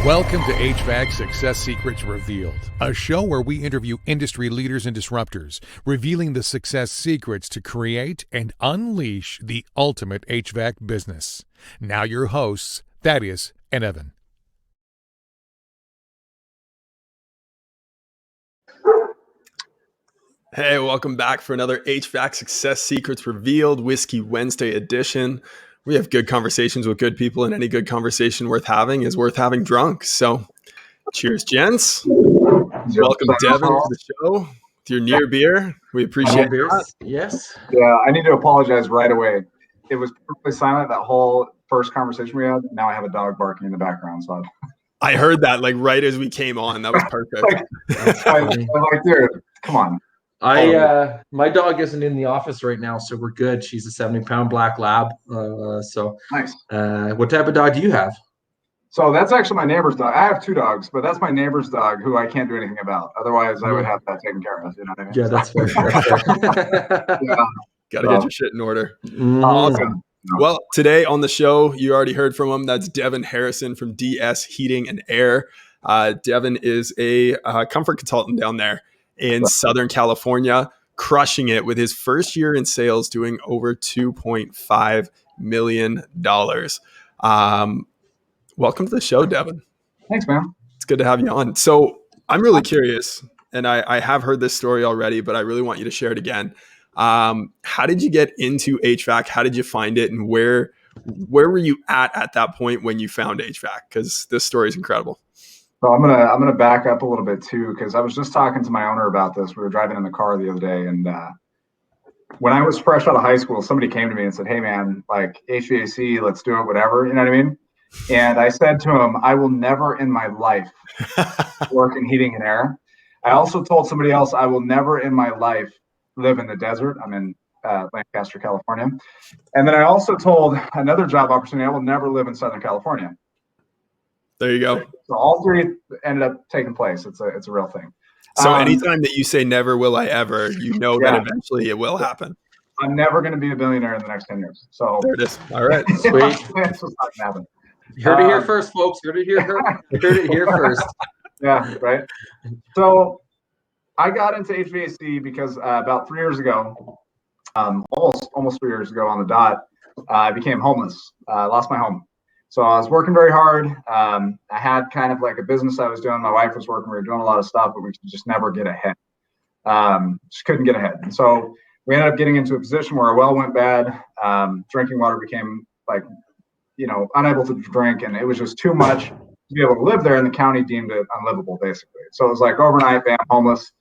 Welcome to HVAC Success Secrets Revealed, a show where we interview industry leaders and disruptors, revealing the success secrets to create and unleash the ultimate HVAC business. Now your hosts, Thaddeus and Evan. Hey, welcome back for another HVAC Success Secrets Revealed Whiskey Wednesday edition. We have good conversations with good people, and any good conversation worth having is worth having drunk. So cheers, gents. Welcome, Devin, to the show with your near beer. We appreciate that. Yes. Yeah, I need to apologize right away. It was perfectly silent, that whole first conversation we had. Now I have a dog barking in the background. So I heard that like right as we came on. That was perfect. I'm like, dude, come on. My dog isn't in the office right now, so we're good. She's a 70-pound black lab. So nice. What type of dog do you have? So that's actually my neighbor's dog. I have two dogs, but that's my neighbor's dog who I can't do anything about. Otherwise, I would have that taken care of. You know what I mean? Yeah, that's fair. Yeah. Got to get your shit in order. Awesome. Well, today on the show, you already heard from him. That's Devin Harrison from DS Heating and Air. Devin is a comfort consultant down there in Southern California, crushing it with his first year in sales, doing over $2.5 million. Welcome to the show, Devin. Thanks, man. It's good to have you on. So I'm really curious, and I have heard this story already, but I really want you to share it again. How did you get into HVAC? How did you find it? And where were you at that point when you found HVAC? Because this story is incredible. So I'm gonna back up a little bit too, because I was just talking to my owner about this. We were driving in the car the other day, and when I was fresh out of high school, somebody came to me and said, "Hey, man, like HVAC, let's do it, whatever." You know what I mean? And I said to him, "I will never in my life work in heating and air." I also told somebody else, "I will never in my life live in the desert." I'm in Lancaster, California. And then I also told another job opportunity, "I will never live in Southern California." There you go. So all three ended up taking place. It's a real thing. So anytime that you say never will I ever, you know that eventually it will happen. I'm never going to be a billionaire in the next 10 years. So there it is. All right. Sweet. That's what's not going to happen. You heard it here first, folks. You heard it here first. Yeah, right. So I got into HVAC because about 3 years ago, almost 3 years ago on the dot, I became homeless. Lost my home. So I was working very hard. I had kind of like a business I was doing. My wife was working. We were doing a lot of stuff, but we could just never get ahead. Just couldn't get ahead. And so we ended up getting into a position where our well went bad. Drinking water became like, unable to drink. And it was just too much to be able to live there. And the county deemed it unlivable, basically. So it was like overnight, bam, homeless.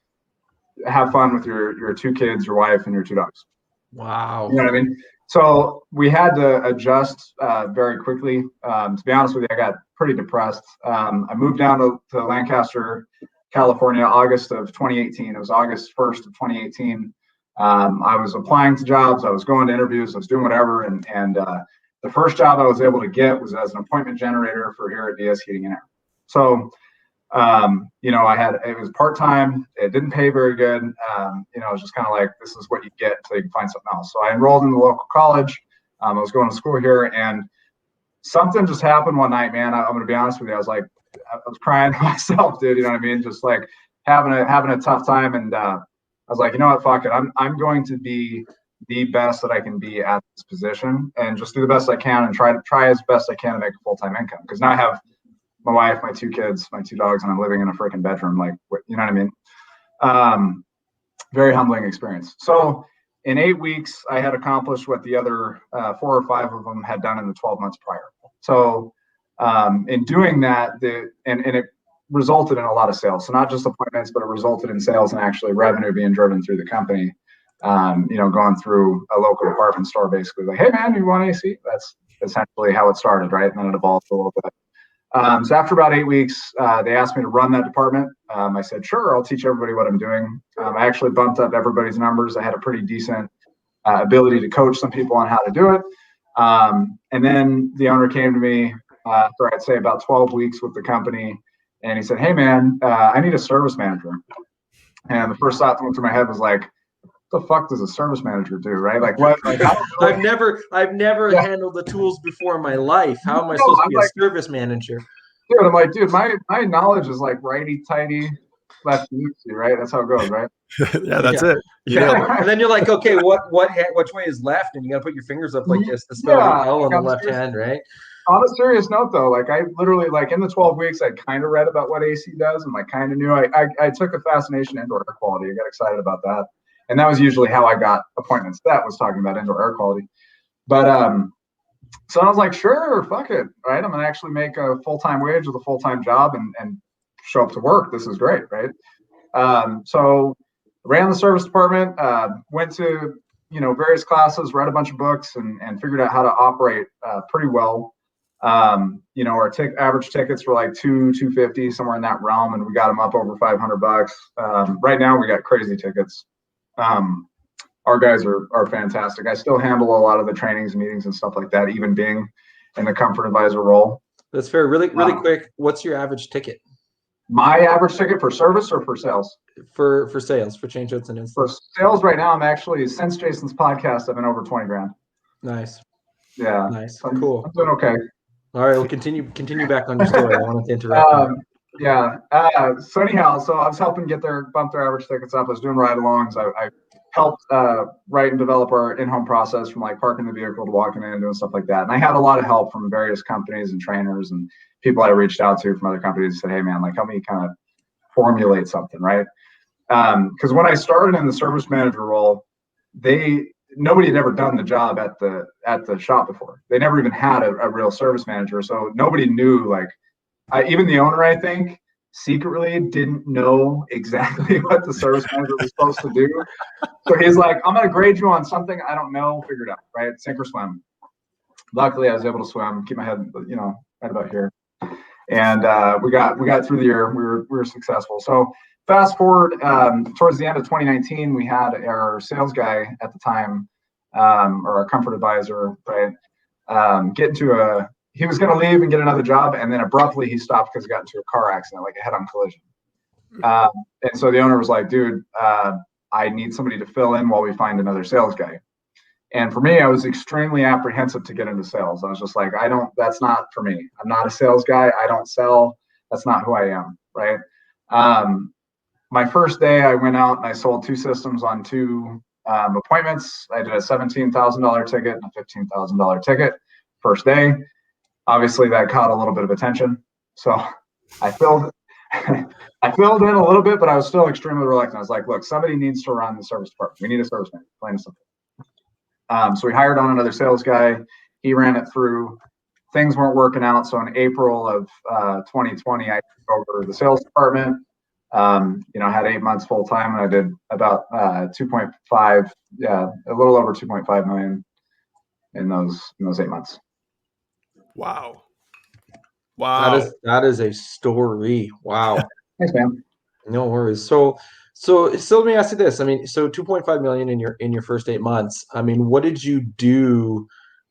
Have fun with your two kids, your wife, and your two dogs. Wow. You know what I mean? So we had to adjust very quickly. To be honest with you, I got pretty depressed. I moved down to Lancaster, California, August of 2018. It was August 1st of 2018. I was applying to jobs. I was going to interviews. I was doing whatever. And the first job I was able to get was as an appointment generator for here at DS Heating and Air. So, it was part-time. It didn't pay very good. It was just kind of like, this is what you get until you can find something else. So I enrolled in the local college. I was going to school here, and something just happened one night, man. I'm going to be honest with you. I was crying to myself, dude. You know what I mean? Just like having a tough time. And I was like, you know what? Fuck it. I'm going to be the best that I can be at this position, and just do the best I can and try as best I can to make a full-time income. Because now I have my wife, my two kids, my two dogs, and I'm living in a freaking bedroom. Like, you know what I mean? Very humbling experience. So in 8 weeks, I had accomplished what the other 4 or 5 of them had done in the 12 months prior. So in doing that, and it resulted in a lot of sales. So not just appointments, but it resulted in sales and actually revenue being driven through the company. Going through a local department store, basically like, "Hey man, you want AC?" That's essentially how it started, right? And then it evolved a little bit. So after about 8 weeks, they asked me to run that department. I said, sure, I'll teach everybody what I'm doing. I actually bumped up everybody's numbers. I had a pretty decent ability to coach some people on how to do it. And then the owner came to me after I'd say about 12 weeks with the company. And he said, "Hey man, I need a service manager." And the first thought that went through my head was like, what the fuck does a service manager do, right? Like what? Like, I've never handled the tools before in my life. How am I supposed to be a service manager? Dude, I'm like, dude, my knowledge is like righty tighty, lefty loosey, right? That's how it goes, right? Yeah, that's Yeah. it. You nailed it. And then you're like, okay, which way is left? And you got to put your fingers up like this to spell Yeah, the L on the I'm left serious. hand, right? On a serious note, though, like I literally, like in the 12 weeks, I kind of read about what AC does and like kind of knew. I took a fascination indoor air quality. I got excited about that, and that was usually how I got appointments. That was talking about indoor air quality. But so I was like, sure, fuck it, right? I'm gonna actually make a full-time wage with a full-time job and show up to work. This is great, right? So ran the service department, went to various classes, read a bunch of books, and figured out how to operate pretty well. Our average tickets were like 250 somewhere in that realm, and we got them up over $500. Right now we got crazy tickets. Our guys are fantastic. I still handle a lot of the trainings, meetings, and stuff like that, even being in the comfort advisor role. That's fair. Really quick. What's your average ticket? My average ticket for service or for sales? For sales, for changeouts and For installs. sales right now, I'm actually, since Jason's podcast, I've been over 20 grand. Nice. Yeah. Nice. So Cool. I'm doing okay. All right, we'll continue back on your story. I wanted to interrupt you. Yeah. So anyhow, so I was helping bump their average tickets up. I was doing ride-alongs. I helped write and develop our in-home process, from like parking the vehicle to walking in and doing stuff like that. And I had a lot of help from various companies and trainers and people I reached out to from other companies and said, hey man, like help me kind of formulate something, right? Because when I started in the service manager role, nobody had ever done the job at the shop before. They never even had a real service manager, so nobody knew. Like, even the owner, I think, secretly didn't know exactly what the service manager was supposed to do. So he's like, "I'm going to grade you on something I don't know. Figure it out, right? Sink or swim." Luckily, I was able to swim, keep my head, right about here, and we got through the year. We were successful. So fast forward towards the end of 2019, we had our sales guy at the time, or our comfort advisor, right, he was going to leave and get another job, and then abruptly he stopped because he got into a car accident, like a head-on collision. And so the owner was like, dude, I need somebody to fill in while we find another sales guy. And for me, I was extremely apprehensive to get into sales. I was just like, that's not for me. I'm not a sales guy. I don't sell. That's not who I am, right? My first day, I went out and I sold 2 systems on 2 appointments. I did a $17,000 ticket and a $15,000 ticket first day. Obviously, that caught a little bit of attention. So I filled I filled in a little bit, but I was still extremely reluctant. I was like, look, somebody needs to run the service department. We need a service manager, plain and simple. So we hired on another sales guy. He ran it through. Things weren't working out. So in April of 2020, I took over the sales department. I had 8 months full time, and I did about 2.5, a little over 2.5 million in those 8 months. Wow. That is a story. Wow. Thanks, man. No worries. So let me ask you this. I mean, so 2.5 million in your first 8 months. I mean, what did you do?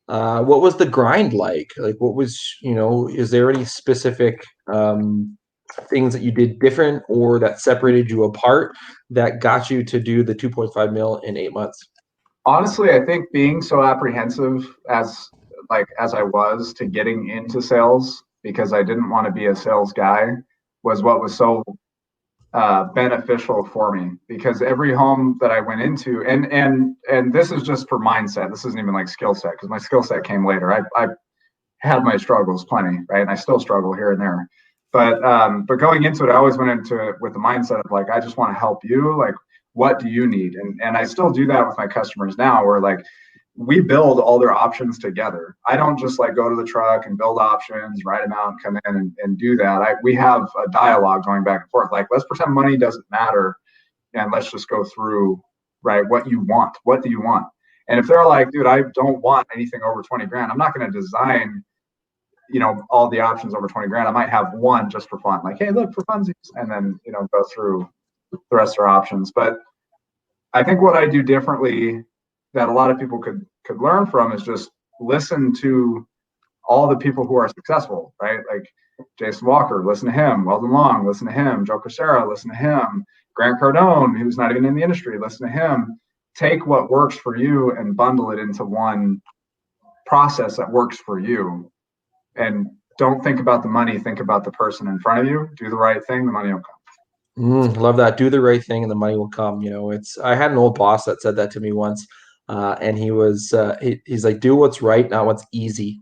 What was the grind like? Like, what was, is there any specific things that you did different or that separated you apart that got you to do the 2.5 mil in 8 months? Honestly, I think being so apprehensive as I was to getting into sales, because I didn't want to be a sales guy, was what was so beneficial for me. Because every home that I went into, and this is just for mindset, this isn't even like skill set, because my skill set came later. I had my struggles plenty, right? And I still struggle here and there. But going into it, I always went into it with the mindset of like, I just want to help you. Like, what do you need? And I still do that with my customers now, where like we build all their options together. I don't just like go to the truck and build options, write them out, and come in and do that. We have a dialogue going back and forth. Like, let's pretend money doesn't matter, and let's just go through, right? What you want? What do you want? And if they're like, dude, I don't want anything over 20 grand, I'm not going to design, all the options over 20 grand. I might have one just for fun, like, hey, look, for funsies, and then, go through the rest of our options. But I think what I do differently that a lot of people could learn from is just listen to all the people who are successful, right? Like Jason Walker, listen to him. Weldon Long, listen to him. Joe Crisera, listen to him. Grant Cardone, who's not even in the industry, listen to him. Take what works for you and bundle it into one process that works for you. And don't think about the money, think about the person in front of you. Do the right thing, the money will come. Love that. Do the right thing and the money will come. I had an old boss that said that to me once. And he's like, do what's right, not what's easy.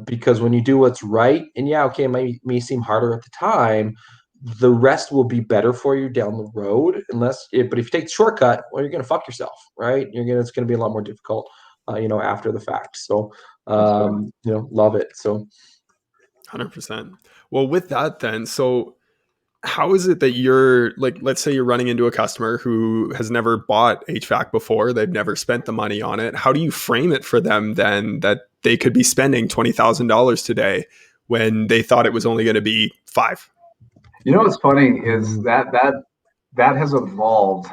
Because when you do what's right, and okay, it may seem harder at the time, the rest will be better for you down the road. But if you take the shortcut, well, you're going to fuck yourself, right? It's going to be a lot more difficult, after the fact. So, love it. So 100%. Well, with that then, so how is it that you're like, let's say you're running into a customer who has never bought HVAC before, they've never spent the money on it. How do you frame it for them then that they could be spending $20,000 today when they thought it was only going to be $5,000? What's funny is that has evolved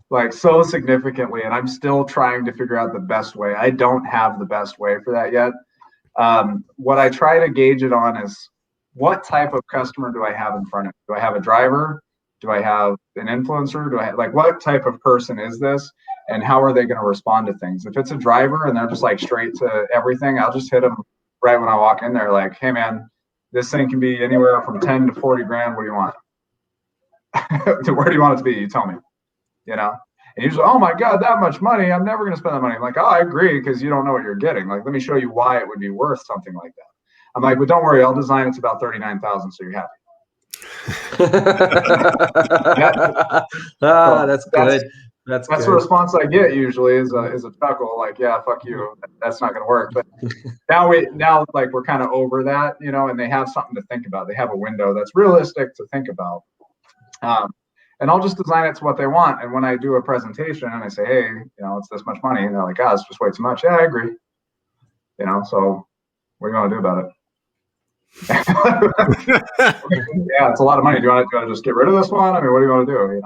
like so significantly, and I'm still trying to figure out the best way. I don't have the best way for that yet. What I try to gauge it on is, what type of customer do I have in front of me? Do I have a driver? Do I have an influencer? What type of person is this? And how are they going to respond to things? If it's a driver and they're just like straight to everything, I'll just hit them right when I walk in there. Like, hey man, this thing can be anywhere from 10 to 40 grand. What do you want? Where do you want it to be? You tell me, And usually, oh my God, that much money. I'm never going to spend that money. I'm like, oh, I agree. Because you don't know what you're getting. Like, let me show you why it would be worth something like that. I'm like, but don't worry, I'll design it to about 39,000, so you're happy. That's good. That's the response I get usually is a chuckle, like, yeah, fuck you, that's not going to work. But now we're kind of over that, and they have something to think about. They have a window that's realistic to think about. And I'll just design it to what they want. And when I do a presentation and I say, hey, it's this much money, and they're like, it's just way too much. Yeah, I agree. So what are you going to do about it? Yeah, it's a lot of money. Do you want to just get rid of this one? I mean, what do you want to do?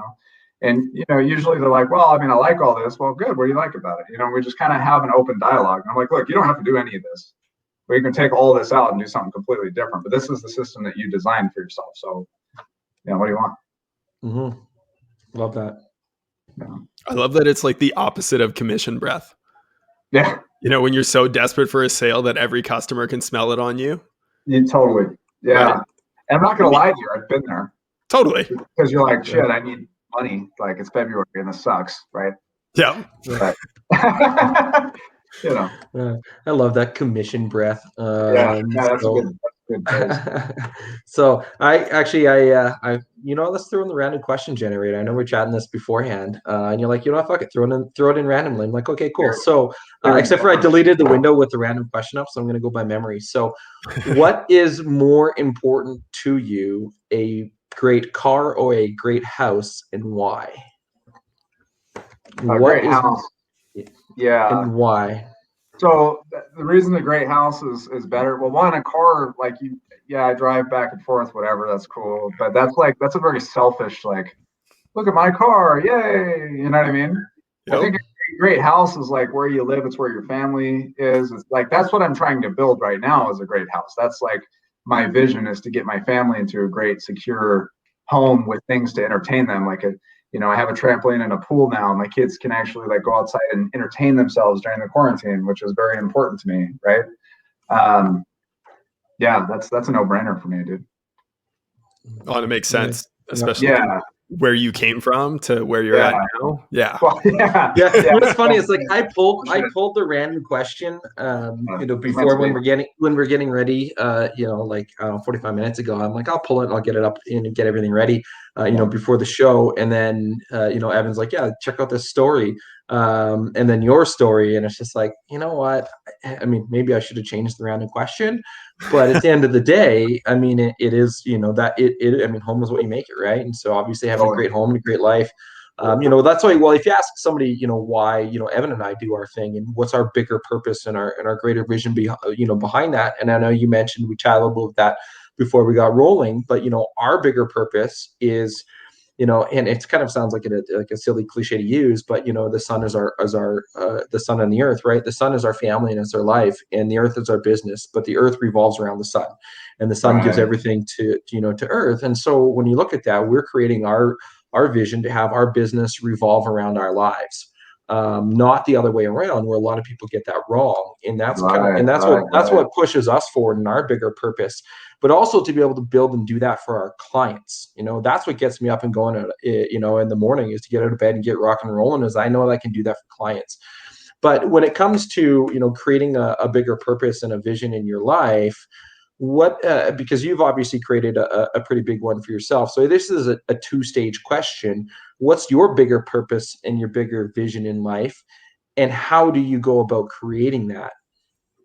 And usually they're like, well, I mean, I like all this. Well, good. What do you like about it? We just kind of have an open dialogue. And I'm like, look, you don't have to do any of this. We can take all this out and do something completely different. But this is the system that you designed for yourself. So, what do you want? Mm-hmm. Love that. Yeah. I love that it's like the opposite of commission breath. Yeah. When you're so desperate for a sale that every customer can smell it on you. Totally. Yeah. Right. And I'm not going to lie to you. I've been there. Totally. Because you're like, shit, I need money. Like, it's February and this sucks. Right. Yeah. But, I love that commission breath. That's good. So let's throw in the random question generator. I know we're chatting this beforehand, and you're like, fuck it, throw it in randomly. I'm like, okay, cool. So except for I deleted the window with the random question up, so I'm going to go by memory. So what is more important to you, a great car or a great house, and why? Great house. Yeah. And why? So the reason the great house is better. Well, one, a car, like I drive back and forth, whatever. That's cool. But that's a very selfish, like, look at my car. Yay. You know what I mean? Yep. I think a great house is like where you live. It's where your family is. It's like, that's what I'm trying to build right now is a great house. That's like my vision is to get my family into a great, secure home with things to entertain them. Like I have a trampoline and a pool now. My kids can actually like go outside and entertain themselves during the quarantine, which is very important to me, right? That's a no-brainer for me, dude. Oh, it makes sense, especially where you came from to where you're at now. Yeah. Well, What's funny is like I pulled the random question, before when we're getting ready, 45 minutes ago. I'm like, I'll pull it, and I'll get it up and get everything ready, before the show. And then, Evan's like, yeah, check out this story. And then your story. And it's just like, you know what? I mean, maybe I should have changed the random question, but at the end of the day, I mean, it is, home is what you make it, right? And so obviously having a great home and a great life, that's why, well, if you ask somebody, why, Evan and I do our thing and what's our bigger purpose and our greater vision behind that. And I know you mentioned, we chatted a little bit of that before we got rolling, but, our bigger purpose is, and it kind of sounds like a silly cliche to use, but the sun is the sun and the earth, right? The sun is our family and it's our life, and the earth is our business, but the earth revolves around the sun, and the sun gives everything to earth. And so when you look at that, we're creating our vision to have our business revolve around our lives. not the other way around, where a lot of people get that wrong. And that's Right. what pushes us forward in our bigger purpose, but also to be able to build and do that for our clients. That's what gets me up and going, in the morning, is to get out of bed and get rock and rolling, is I know that I can do that for clients. But when it comes to, creating a bigger purpose and a vision in your life, what because you've obviously created a pretty big one for yourself. So this is a two-stage question. What's your bigger purpose and your bigger vision in life? And how do you go about creating that?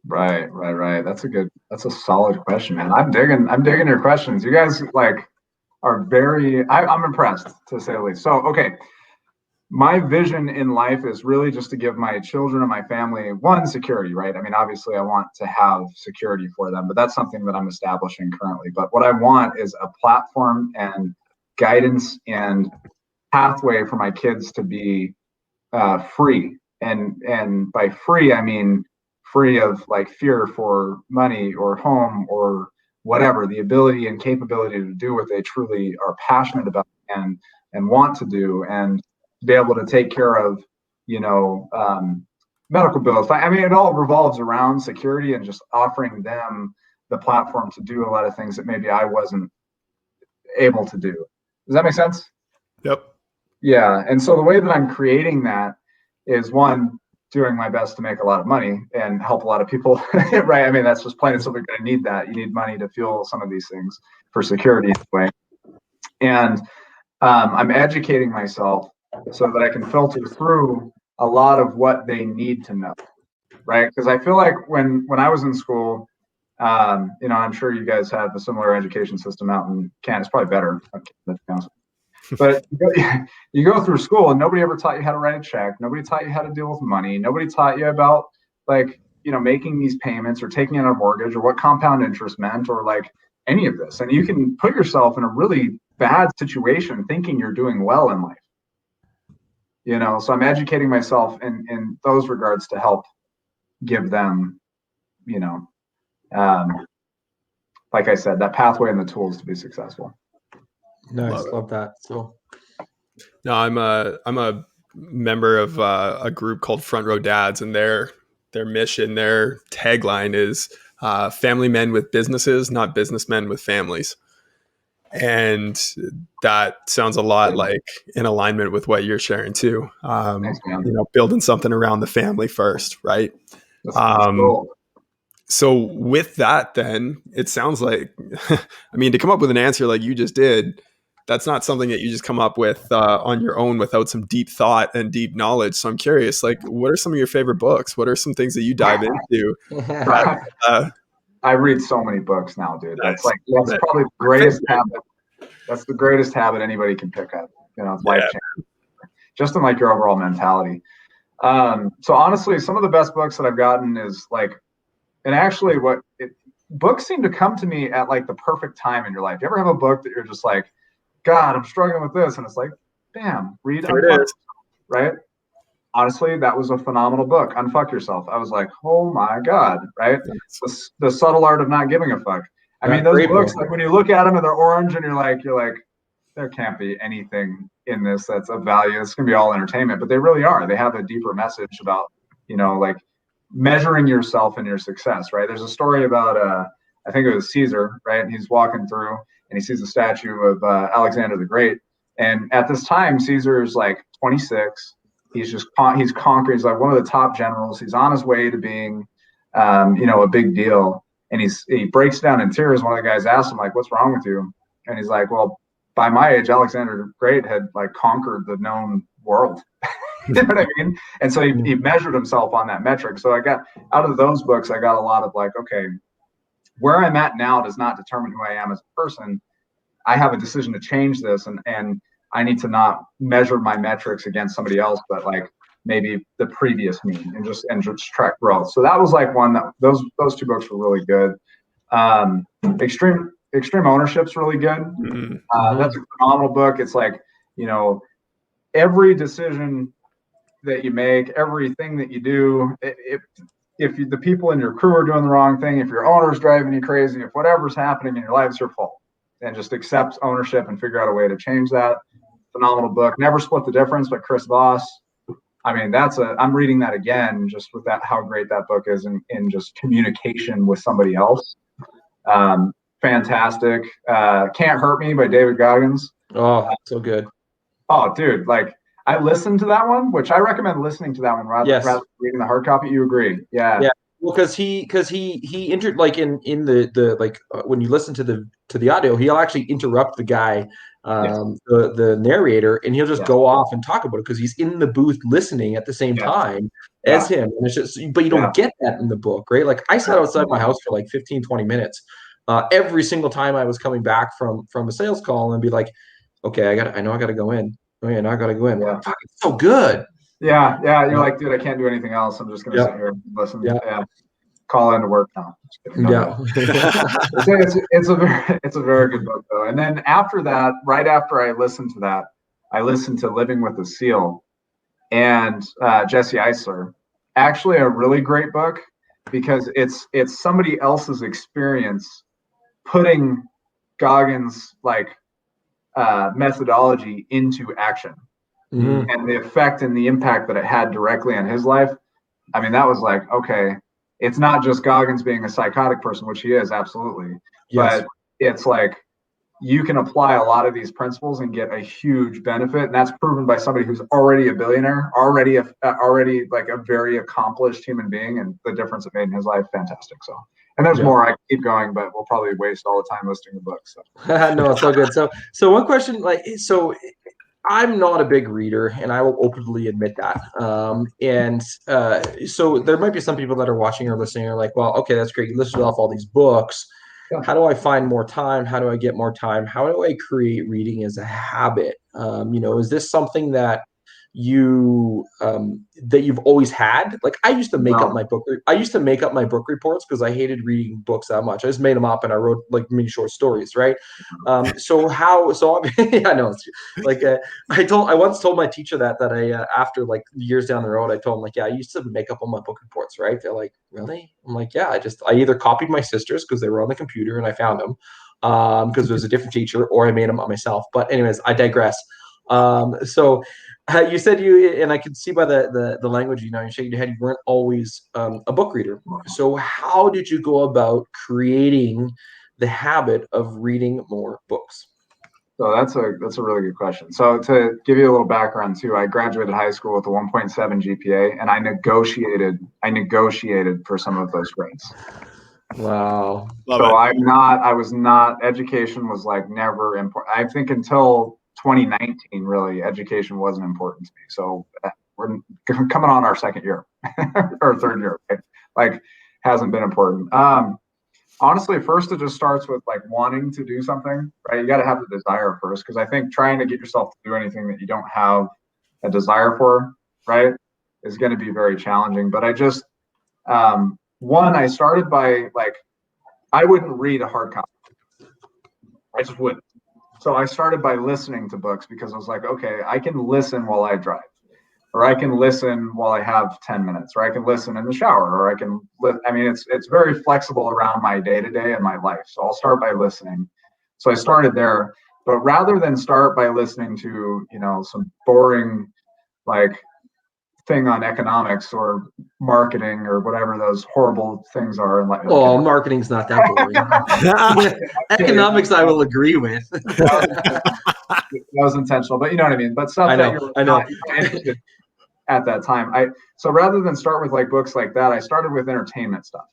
Right. That's a solid question, man. I'm digging your questions. You guys are I'm impressed, to say the least. So, okay. My vision in life is really just to give my children and my family, one, security, right? I mean, obviously I want to have security for them, but that's something that I'm establishing currently. But what I want is a platform and guidance and pathway for my kids to be free. And by free, I mean free of fear for money or home or whatever, the ability and capability to do what they truly are passionate about and want to do, and be able to take care of, medical bills. I mean, it all revolves around security and just offering them the platform to do a lot of things that maybe I wasn't able to do. Does that make sense? Yep. Yeah. And so the way that I'm creating that is, one, doing my best to make a lot of money and help a lot of people, right? I mean, that's just plain and simple. You're going to need that. You need money to fuel some of these things for security anyway. And I'm educating myself so that I can filter through a lot of what they need to know, right? Because I feel like when I was in school, I'm sure you guys have a similar education system out in Canada. It's probably better, but you go through school and nobody ever taught you how to write a check. Nobody taught you how to deal with money. Nobody taught you about making these payments or taking out a mortgage or what compound interest meant or any of this. And you can put yourself in a really bad situation thinking you're doing well in life. So I'm educating myself in those regards to help give them, like I said, that pathway and the tools to be successful. Nice. Love that. So no, I'm a member of a group called Front Row Dads, and their mission, their tagline is family men with businesses, not businessmen with families. And that sounds a lot in alignment with what you're sharing too. Thanks, building something around the family first, right? That's cool. So with that, then it sounds like, I mean, to come up with an answer like you just did, that's not something that you just come up with on your own without some deep thought and deep knowledge. So I'm curious, what are some of your favorite books? What are some things that you dive into? I read so many books now, dude. That's probably the greatest habit. That's the greatest habit anybody can pick up. It's life changing, just in your overall mentality. So honestly, some of the best books that I've gotten is and actually books seem to come to me at the perfect time in your life. You ever have a book that you're just God, I'm struggling with this, and it's bam, read Unfuck, right? Honestly, that was a phenomenal book. Unfuck Yourself. I was oh my God, right? The subtle art of not giving a fuck. I mean, those books, when you look at them and they're orange and you're like, there can't be anything in this that's of value. It's going to be all entertainment, but they really are. They have a deeper message about, measuring yourself and your success, right? There's a story about, I think it was Caesar, right? And he's walking through and he sees a statue of Alexander the Great. And at this time, Caesar is 26. He's conquered. He's one of the top generals. He's on his way to being, a big deal. And he breaks down in tears. One of the guys asks him, what's wrong with you? And he's well, by my age, Alexander the Great had conquered the known world. You know what I mean? And so he measured himself on that metric. So I got out of those books, I got a lot of okay, where I'm at now does not determine who I am as a person. I have a decision to change this, and I need to not measure my metrics against somebody else, but maybe the previous me, and just track growth. So that was one that those two books were really good. Extreme Ownership's really good. That's a phenomenal book. It's every decision that you make, everything that you do, if the people in your crew are doing the wrong thing, if your owner's driving you crazy, if whatever's happening in your life is your fault, and just accept ownership and figure out a way to change that. Phenomenal book. Never Split the Difference by Chris Voss. I mean, I'm reading that again, just with that, how great that book is in just communication with somebody else. Fantastic. Can't Hurt Me by David Goggins. Oh, so good. Oh, dude, like I listened to that one, which I recommend listening to that one rather than reading the hard copy. You agree? Yeah. Yeah. Well, because he entered like in the like when you listen to the audio, he'll actually interrupt the guy, the narrator, and he'll just go off and talk about it because he's in the booth listening at the same time as him. And it's just, but you don't get that in the book, right? Like I sat outside my house for like 15, 20 minutes every single time I was coming back from a sales call and be like, okay, I know I got to go in. Oh yeah, now I got to go in. Yeah. Fuck, it's so good. Yeah. You're like, dude, I can't do anything else. I'm just gonna sit here and listen. Yeah. Call into work now. Just kidding. It's a very good book though. And then after that, right after I listened to that, I listened to Living with a Seal and Jesse Eisler. Actually, a really great book because it's somebody else's experience putting Goggins' like methodology into action. Mm-hmm. And the effect and the impact that it had directly on his life. I mean, that was like, okay, it's not just Goggins being a psychotic person, which he is, absolutely. Yes. But it's like you can apply a lot of these principles and get a huge benefit. And that's proven by somebody who's already a billionaire, already like a very accomplished human being, and the difference it made in his life, fantastic. So, and there's more. I keep going, but we'll probably waste all the time listing the books. So. No, it's all good. So one question, I'm not a big reader, and I will openly admit that. So there might be some people that are watching or listening are like, well, okay, that's great. You listed off all these books. Yeah. How do I find more time? How do I get more time? How do I create reading as a habit? Is this something that you've always had? Like I used to make up my book. I used to make up my book reports because I hated reading books that much. I just made them up and I wrote like mini short stories, right? I know. Like I once told my teacher that I after like years down the road, I told him like, yeah, I used to make up all my book reports, right? They're like, really? I'm like, yeah, I either copied my sisters because they were on the computer and I found them because it was a different teacher, or I made them up myself. But anyways, I digress. You said and I could see by the language, you're shaking your head, you weren't always a book reader. So how did you go about creating the habit of reading more books? So that's a really good question. So to give you a little background too, I graduated high school with a 1.7 GPA, and I negotiated for some of those grades. Wow. Education was like never important. I think until 2019, really, education wasn't important to me. So we're coming on our second year or third year, right? Like hasn't been important. Honestly, first it just starts with like wanting to do something, right? You got to have the desire first, because I think trying to get yourself to do anything that you don't have a desire for, right, is going to be very challenging. But I just, I started by like, I wouldn't read a hard copy. I just wouldn't. So I started by listening to books because I was like, okay, I can listen while I drive, or I can listen while I have 10 minutes, or I can listen in the shower, or I can, it's very flexible around my day-to-day and my life. So I'll start by listening. So I started there, but rather than start by listening to, some boring, like thing on economics or marketing or whatever those horrible things are. And marketing's not that boring. Economics, I will agree with. That was intentional, but you know what I mean. But stuff that you're not interested at that time. So rather than start with like books like that, I started with entertainment stuff.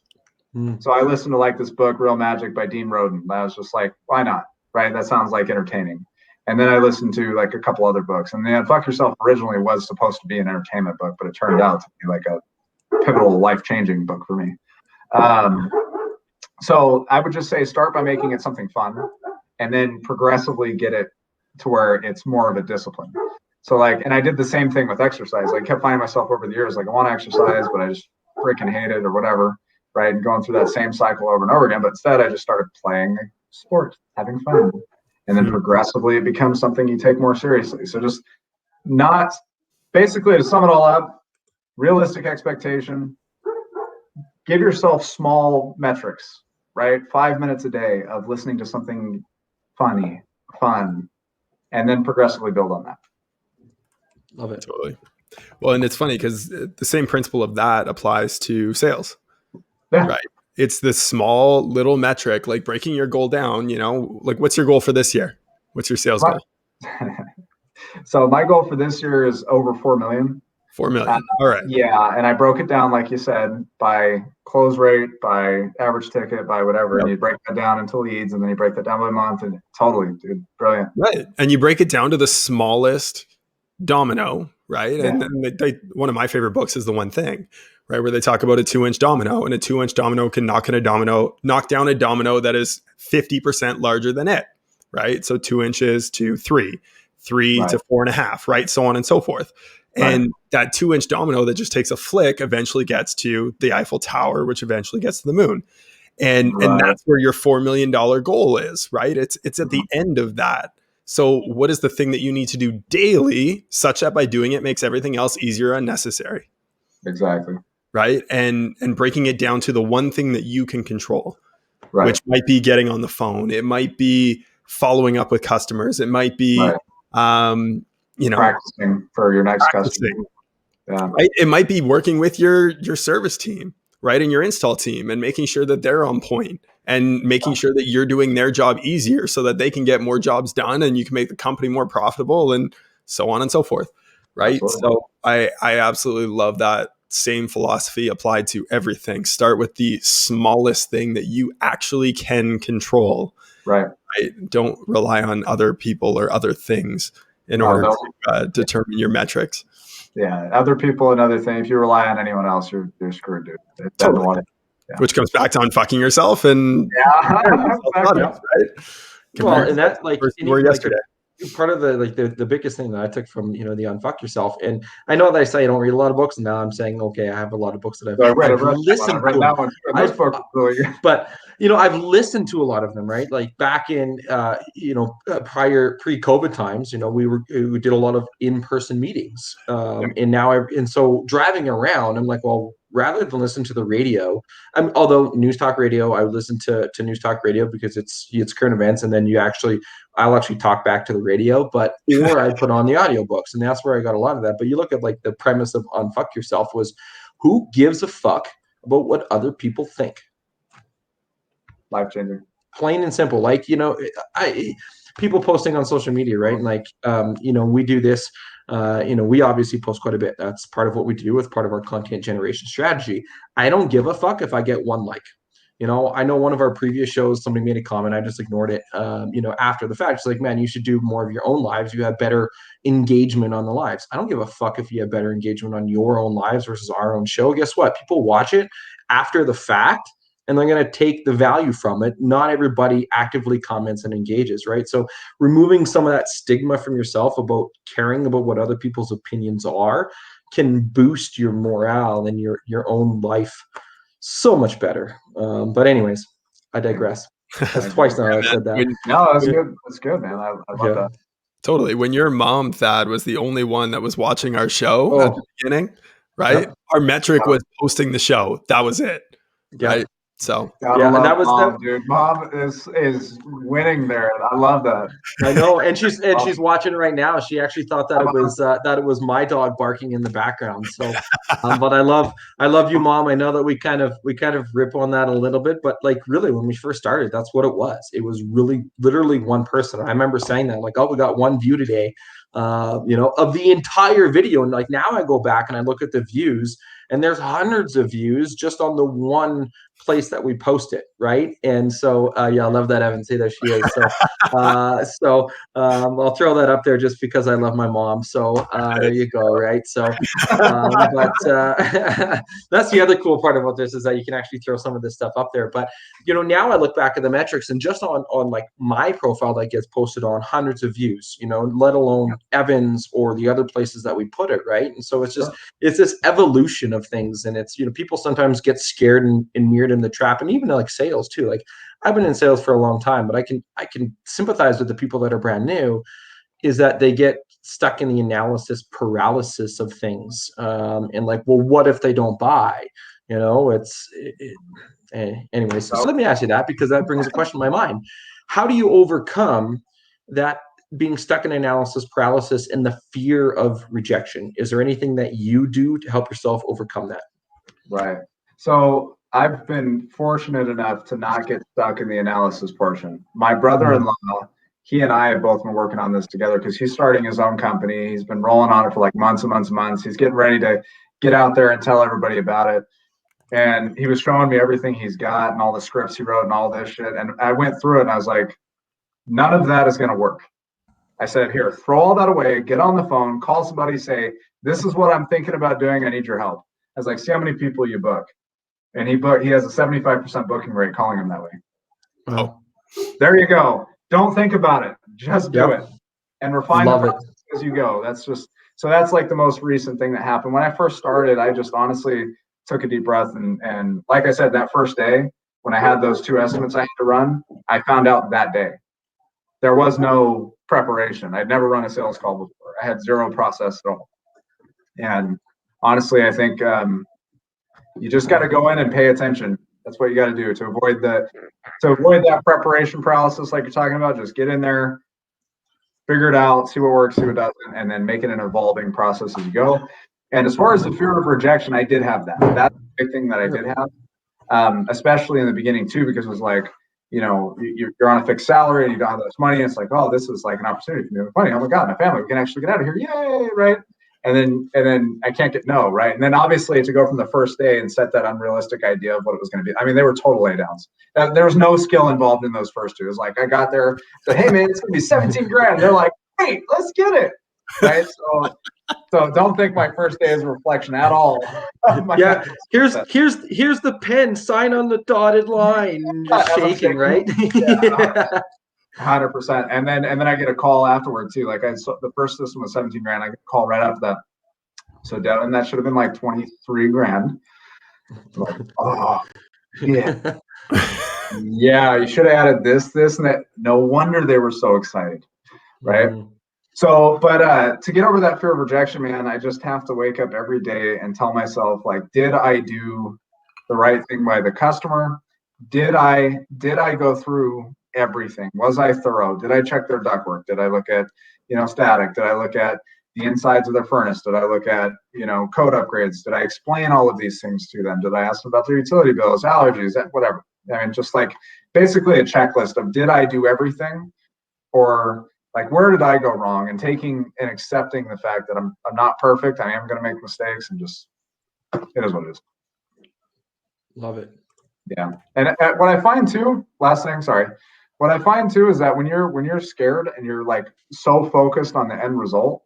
So I listened to like this book, Real Magic by Dean Roden. I was just like, why not? Right? That sounds like entertaining. And then I listened to like a couple other books. And then Fuck Yourself originally was supposed to be an entertainment book, but it turned out to be like a pivotal, life-changing book for me. So I would just say start by making it something fun, and then progressively get it to where it's more of a discipline. So and I did the same thing with exercise. I kept finding myself over the years, like I want to exercise, but I just freaking hate it or whatever, right? And going through that same cycle over and over again. But instead I just started playing sport, having fun. And then progressively it becomes something you take more seriously. So just basically to sum it all up, realistic expectation, give yourself small metrics, right? 5 minutes a day of listening to something fun, and then progressively build on that. Love it. Totally. Well, and it's funny because the same principle of that applies to sales, Yeah. right? It's this small little metric, like breaking your goal down, like what's your goal for this year? What's your sales goal? So my goal for this year is over 4 million. 4 million. All right. Yeah. And I broke it down, like you said, by close rate, by average ticket, by whatever. Yep. And you break that down into leads, and then you break that down by month, and totally, dude, brilliant. Right. And you break it down to the smallest domino, right? Yeah. And then one of my favorite books is The One Thing, right? Where they talk about a 2-inch domino, and a 2-inch domino can knock down a domino that is 50% larger than it, right? So 2 inches to 3 Right. to 4.5, right? So on and so forth. Right. And that 2-inch domino that just takes a flick eventually gets to the Eiffel Tower, which eventually gets to the moon. And that's where your $4 million goal is, right? It's at the end of that. So what is the thing that you need to do daily such that by doing it makes everything else easier and necessary? Exactly. Right. And breaking it down to the one thing that you can control, Right. which might be getting on the phone. It might be following up with customers. It might be, practicing for your next customer. Yeah. Right? It might be working with your service team, right? And your install team, and making sure that they're on point, and making sure that you're doing their job easier so that they can get more jobs done and you can make the company more profitable, and so on and so forth. Right. Absolutely. So I absolutely love that same philosophy applied to everything. Start with the smallest thing that you actually can control. Right. Don't rely on other people or other things in order to determine your metrics. Yeah, other people and other things. If you rely on anyone else, you're screwed, dude. Totally. Yeah. Which comes back to unfucking yourself and exactly. right? Well, and that's like yesterday. Part of the biggest thing that I took from the unfuck yourself, and I know that I say I don't read a lot of books, and now I'm saying okay, I have a lot of books that I've listened to. But I've listened to a lot of them, right? Like back in pre-COVID times, we did a lot of in-person meetings, and so driving around, I'm like, well, rather than listen to the radio, although news talk radio, I would listen to news talk radio because it's current events, and then I'll actually talk back to the radio, or I put on the audiobooks, and that's where I got a lot of that. But you look at like the premise of Unfuck Yourself was, who gives a fuck about what other people think? Life changing. Plain and simple. Like, people posting on social media, right? And like, we do this, we obviously post quite a bit. That's part of what we do with part of our content generation strategy. I don't give a fuck if I get one like. I know one of our previous shows, somebody made a comment. I just ignored it, after the fact. It's like, man, you should do more of your own lives. You have better engagement on the lives. I don't give a fuck if you have better engagement on your own lives versus our own show. Guess what? People watch it after the fact, and they're going to take the value from it. Not everybody actively comments and engages, right? So removing some of that stigma from yourself about caring about what other people's opinions are can boost your morale and your own life so much better. But anyways, I digress. That's twice now I've said that. No, that's good. That's good, man. I love that. Totally. When your mom, Thad, was the only one that was watching our show at the beginning, right? Yep. Our metric was posting the show. That was it. Yeah. Right? So and that was mom, dude. Mom is winning there. I love that. I know, and she's watching right now. She actually thought that it was my dog barking in the background. So, but I love you, Mom. I know that we kind of rip on that a little bit, but like really, when we first started, that's what it was. It was really literally one person. I remember saying that, like, oh, we got one view today, of the entire video. And like now I go back and I look at the views, and there's hundreds of views just on the one place that we post it, right? And so I love that, Evan. See, there she is. So I'll throw that up there just because I love my mom. So there you go, right? So but that's the other cool part about this, is that you can actually throw some of this stuff up there. But now I look back at the metrics, and just on like my profile that gets posted on, hundreds of views, let alone Evan's or the other places that we put it, right? And so it's just it's this evolution of things, and it's people sometimes get scared and mirrored in the trap, and even like sales too. Like I've been in sales for a long time, but I can sympathize with the people that are brand new, is that they get stuck in the analysis paralysis of things, and like, well, what if they don't buy? Anyways. So let me ask you that, because that brings a question to my mind. How do you overcome that being stuck in analysis paralysis and the fear of rejection? Is there anything that you do to help yourself overcome that? Right. So I've been fortunate enough to not get stuck in the analysis portion. My brother-in-law, he and I have both been working on this together because he's starting his own company. He's been rolling on it for like months and months and months. He's getting ready to get out there and tell everybody about it. And he was showing me everything he's got and all the scripts he wrote and all this shit. And I went through it and I was like, none of that is going to work. I said, here, throw all that away, get on the phone, call somebody, say, this is what I'm thinking about doing. I need your help. I was like, see how many people you book. And he has a 75% booking rate calling him that way. Oh, there you go. Don't think about it. Just do it. And refine the process as you go. So that's like the most recent thing that happened. When I first started, I just honestly took a deep breath. And like I said, that first day, when I had those 2 estimates I had to run, I found out that day. There was no preparation. I'd never run a sales call before. I had zero process at all. And honestly, I think you just got to go in and pay attention. That's what you got to do to avoid that preparation paralysis, like you're talking about. Just get in there, figure it out, see what works, see what doesn't, and then make it an evolving process as you go. And as far as the fear of rejection, I did have that. That's a big thing that I did have, especially in the beginning too, because it was like, you're on a fixed salary and you don't have that much money. And it's like, oh, this is like an opportunity for me to make money. Oh my God, my family, we can actually get out of here. Yay, right? And then I can't get no, right? And then obviously to go from the first day and set that unrealistic idea of what it was going to be. I mean, they were total laydowns. There was no skill involved in those first two. It was like, I got there, said, hey man, it's going to be 17 grand. They're like, hey, let's get it, right? So don't think my first day is a reflection at all. Yeah, here's the pen. Sign on the dotted line. Just shaking, right? Yeah. 100%. And then I get a call afterward too. Like the first system was 17 grand. I get a call right after that. So Devin, that should have been like 23 grand. Like, oh yeah. Yeah, you should have added this, and that. No wonder they were so excited. Right. Mm-hmm. So, but to get over that fear of rejection, man, I just have to wake up every day and tell myself, like, did I do the right thing by the customer? Did I go through everything? Was I thorough? Did I check their ductwork? Did I look at, static? Did I look at the insides of their furnace? Did I look at, code upgrades? Did I explain all of these things to them? Did I ask them about their utility bills, allergies, whatever? I mean, just like basically a checklist of did I do everything, or like where did I go wrong? And taking and accepting the fact that I'm not perfect. I am going to make mistakes, and just it is what it is. Love it. Yeah. And what I find too, what I find too is that when you're scared and you're like so focused on the end result,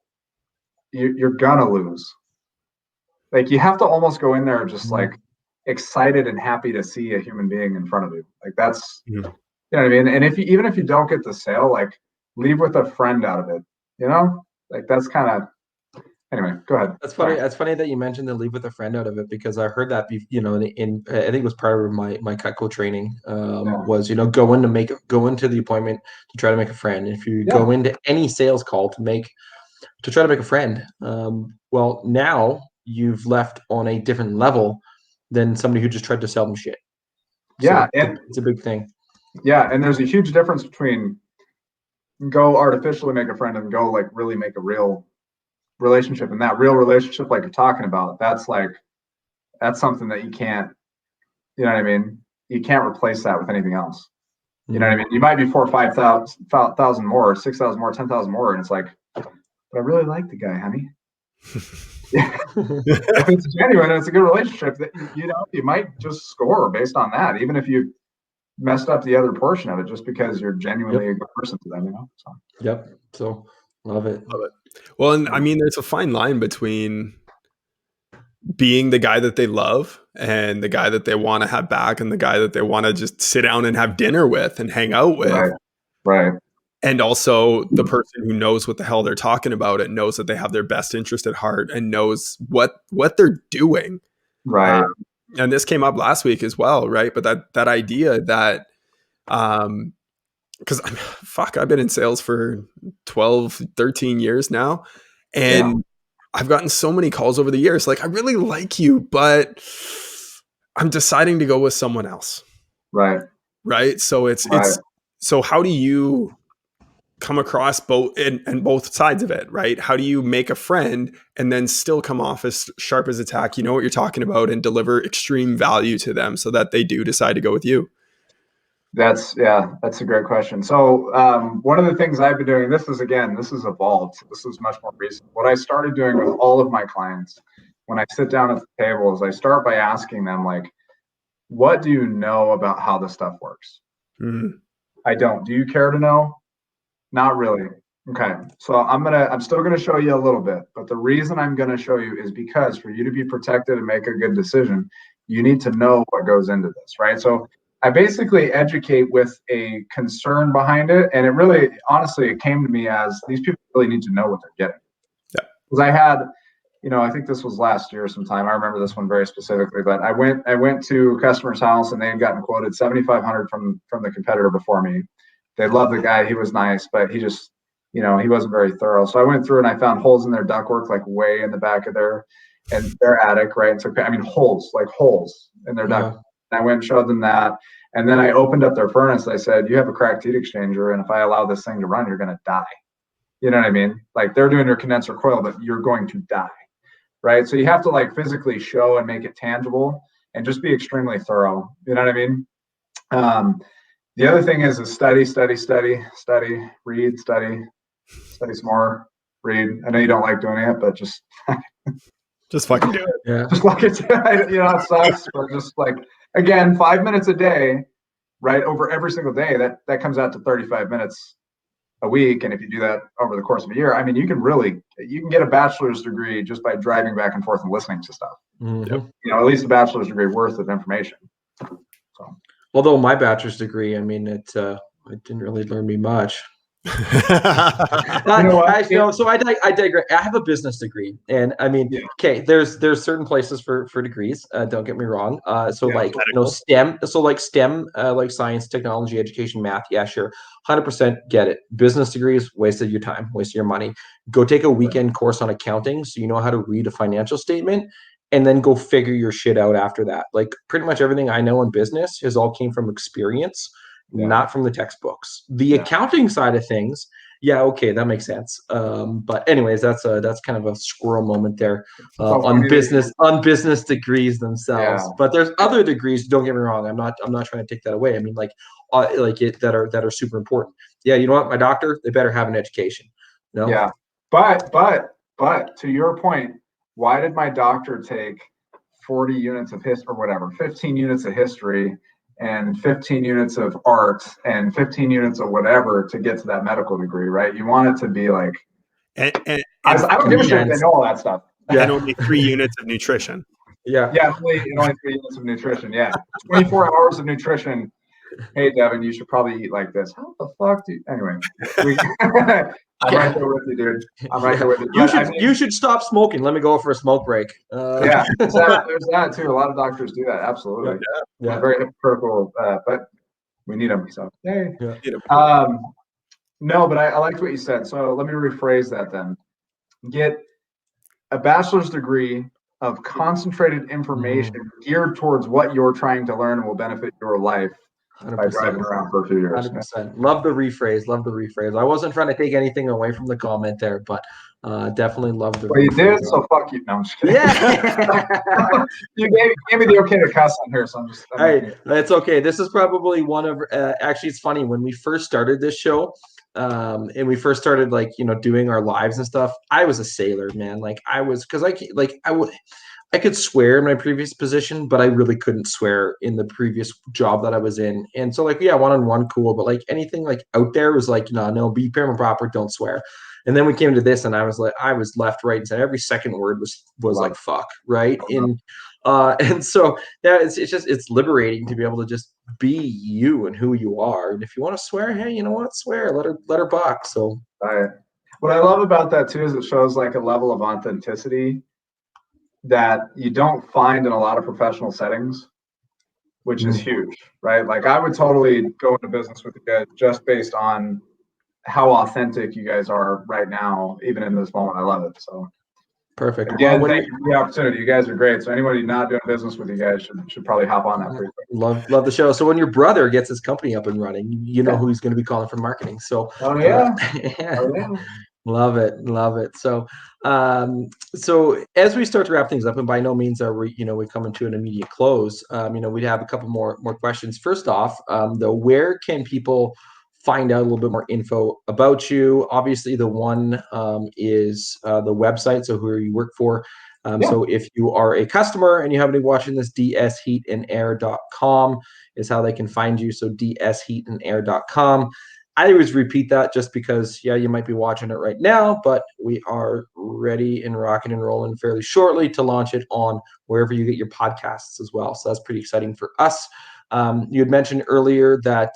you're gonna lose. Like you have to almost go in there just like excited and happy to see a human being in front of you. Like that's, you know what I mean? And even if you don't get the sale, like leave with a friend out of it, like that's kind of, anyway, go ahead. That's funny. That's funny that you mentioned the leave with a friend out of it, because I heard that, in I think it was part of my Cutco training, was, go into the appointment to try to make a friend. If you go into any sales call to try to make a friend, well, now you've left on a different level than somebody who just tried to sell them shit. Yeah. So and it's a big thing. Yeah. And there's a huge difference between go artificially make a friend and go like really make a real relationship. And that real relationship, like you're talking about, that's something that you can't, you know what I mean? You can't replace that with anything else. You know what I mean? You might be 4,000 or 5,000 more, 6,000 more, 10,000 more. And it's like, but I really like the guy, honey. Yeah. If it's genuine and it's a good relationship, that you might just score based on that, even if you messed up the other portion of it, just because you're genuinely a good person to them, So. Yep. So love it. Well, and I mean, there's a fine line between being the guy that they love and the guy that they want to have back and the guy that they want to just sit down and have dinner with and hang out with. Right. And also the person who knows what the hell they're talking about and knows that they have their best interest at heart and knows what they're doing. Right. And this came up last week as well, right? But that idea that, because I've been in sales for 12, 13 years now. And I've gotten so many calls over the years. Like, I really like you, but I'm deciding to go with someone else. Right. So so how do you come across both and both sides of it, right? How do you make a friend and then still come off as sharp as a tack? You know what you're talking about, and deliver extreme value to them so that they do decide to go with you. That's a great question. So one of the things I've been doing, this is evolved. This is much more recent. What I started doing with all of my clients when I sit down at the table is I start by asking them, like, what do you know about how this stuff works? Mm-hmm. I don't. Do you care to know? Not really. Okay. So I'm still gonna show you a little bit, but the reason I'm gonna show you is because for you to be protected and make a good decision, you need to know what goes into this, right? So I basically educate with a concern behind it. And it really, honestly, it came to me as these people really need to know what they're getting. Yeah. Because I had, I think this was last year sometime. I remember this one very specifically, but I went to a customer's house and they had gotten quoted $7,500 from the competitor before me. They loved the guy. He was nice, but he just, he wasn't very thorough. So I went through and I found holes in their ductwork, like way in the back of their attic, right? And so, holes in their duct. And I went and showed them that. And then I opened up their furnace. I said, you have a cracked heat exchanger. And if I allow this thing to run, you're going to die. You know what I mean? Like, they're doing your condenser coil, but you're going to die. Right. So you have to like physically show and make it tangible and just be extremely thorough. You know what I mean? The other thing is study, read, study some more, read. I know you don't like doing it, but just fucking do it. Yeah. Just like it, it sucks, but just like, again, 5 minutes a day, right? Over every single day, that comes out to 35 minutes a week. And if you do that over the course of a year, you can get a bachelor's degree just by driving back and forth and listening to stuff. Mm-hmm. At least a bachelor's degree worth of information. So. Although my bachelor's degree, it didn't really learn me much. Actually, so I digress. I have a business degree, and okay, there's certain places for degrees. Don't get me wrong. STEM, like science, technology, education, math. Yeah, sure, 100% get it. Business degrees, wasted your time, wasted your money. Go take a weekend course on accounting, so you know how to read a financial statement. And then go figure your shit out after that. Like, pretty much everything I know in business has all came from experience, not from the textbooks. The accounting side of things, okay, that makes sense. But anyways, that's kind of a squirrel moment there on business degrees themselves. Yeah. But there's other degrees. Don't get me wrong. I'm not trying to take that away. That are super important. Yeah, you know what? My doctor, they better have an education. No. Yeah, but to your point. Why did my doctor take 40 units of history or whatever, 15 units of history and 15 units of art and 15 units of whatever to get to that medical degree, right? You want it to be like, I don't give a shit if they know all that stuff. Yeah. And only 3 units of nutrition. Yeah, only 3 units of nutrition. Yeah, 24 hours of nutrition. Hey, Devin, you should probably eat like this. How the fuck do you? Anyway, I'm right there with you, dude. I'm right there with you. You should stop smoking. Let me go for a smoke break. Yeah, there's that too. A lot of doctors do that. Absolutely. Yeah. Very hypocritical, but we need them. So, yay. Yeah. No, but I liked what you said. So let me rephrase that then. Get a bachelor's degree of concentrated information geared towards what you're trying to learn and will benefit your life. 100%. By driving around for a few years. 100%. Love the rephrase. I wasn't trying to take anything away from the comment there, but definitely love the rephrase. Well, you did, so fuck you. No, I'm just kidding. Yeah. You gave me the okay to cuss on here, so I'm just. Hey, that's okay. This is probably one of, actually, it's funny. When we first started this show, and we first started doing our lives and stuff, I was a sailor, man. I could swear in my previous position, but I really couldn't swear in the previous job that I was in. And so one-on-one, cool. But anything out there was no, be prim and proper, don't swear. And then we came to this and I was left, right, and center. Every second word was like, fuck, right? And so it's liberating to be able to just be you and who you are. And if you want to swear, hey, you know what? Swear, let her buck. So what I love about that too is it shows a level of authenticity that you don't find in a lot of professional settings, which is huge, right? I would totally go into business with you guys just based on how authentic you guys are right now, even in this moment. I love it. So Perfect. Again, thank you for the opportunity. You guys are great. So anybody not doing business with you guys should probably hop on that pretty quick. Love the show. So when your brother gets his company up and running, you know who he's going to be calling for marketing. So oh yeah. Love it. So so as we start to wrap things up, and by no means are we coming to an immediate close, we'd have a couple more questions. First off, though, where can people find out a little bit more info about you? Obviously, the one is the website, so who you work for. So if you are a customer and you happen to be watching this, dsheatandair.com is how they can find you. So dsheatandair.com. I always repeat that just because, you might be watching it right now, but we are ready and rocking and rolling fairly shortly to launch it on wherever you get your podcasts as well. So that's pretty exciting for us. You had mentioned earlier that